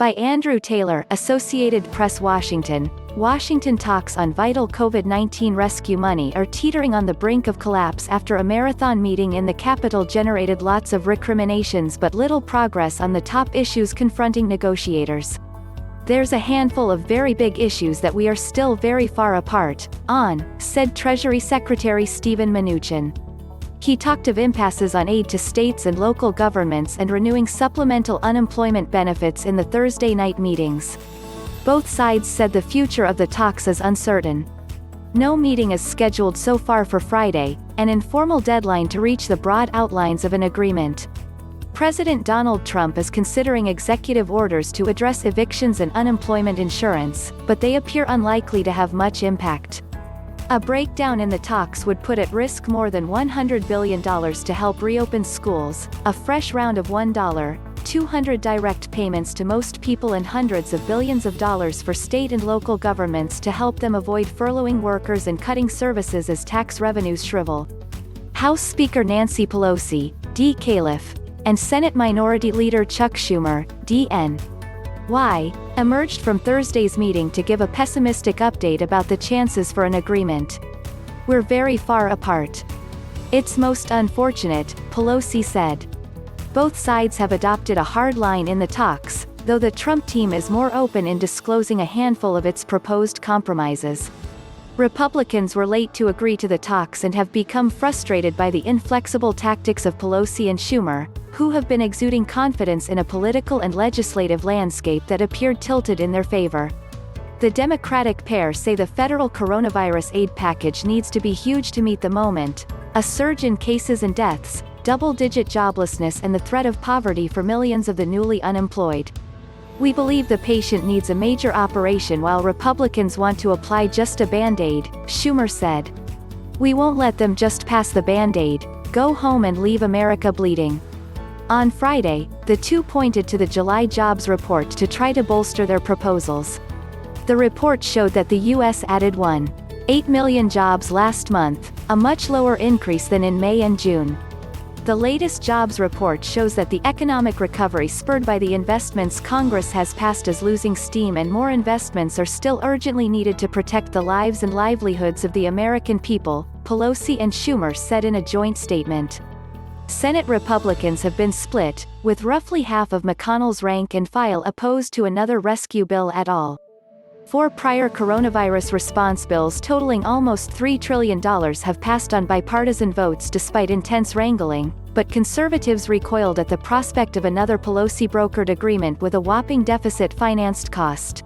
By Andrew Taylor, Associated Press, Washington. Washington talks on vital COVID-19 rescue money are teetering on the brink of collapse after a marathon meeting in the Capitol generated lots of recriminations but little progress on the top issues confronting negotiators. There's a handful of very big issues that we are still very far apart on, said Treasury Secretary Steven Mnuchin. He talked of impasses on aid to states and local governments and renewing supplemental unemployment benefits in the Thursday night meetings. Both sides said the future of the talks is uncertain. No meeting is scheduled so far for Friday, an informal deadline to reach the broad outlines of an agreement. President Donald Trump is considering executive orders to address evictions and unemployment insurance, but they appear unlikely to have much impact. A breakdown in the talks would put at risk more than $100 billion to help reopen schools, a fresh round of $200 direct payments to most people and hundreds of billions of dollars for state and local governments to help them avoid furloughing workers and cutting services as tax revenues shrivel. House Speaker Nancy Pelosi, D-Calif, and Senate Minority Leader Chuck Schumer, D.N.Y., emerged from Thursday's meeting to give a pessimistic update about the chances for an agreement. "We're very far apart. It's most unfortunate," Pelosi said. Both sides have adopted a hard line in the talks, though the Trump team is more open in disclosing a handful of its proposed compromises. Republicans were late to agree to the talks and have become frustrated by the inflexible tactics of Pelosi and Schumer, who have been exuding confidence in a political and legislative landscape that appeared tilted in their favor. The Democratic pair say the federal coronavirus aid package needs to be huge to meet the moment: a surge in cases and deaths, double-digit joblessness and the threat of poverty for millions of the newly unemployed. "We believe the patient needs a major operation while Republicans want to apply just a Band-Aid," Schumer said. "We won't let them just pass the Band-Aid, go home and leave America bleeding." On Friday, the two pointed to the July jobs report to try to bolster their proposals. The report showed that the U.S. added 1.8 million jobs last month, a much lower increase than in May and June. The latest jobs report shows that the economic recovery spurred by the investments Congress has passed is losing steam and more investments are still urgently needed to protect the lives and livelihoods of the American people, Pelosi and Schumer said in a joint statement. Senate Republicans have been split, with roughly half of McConnell's rank and file opposed to another rescue bill at all. 4 prior coronavirus response bills totaling almost $3 trillion have passed on bipartisan votes despite intense wrangling, but conservatives recoiled at the prospect of another Pelosi-brokered agreement with a whopping deficit-financed cost.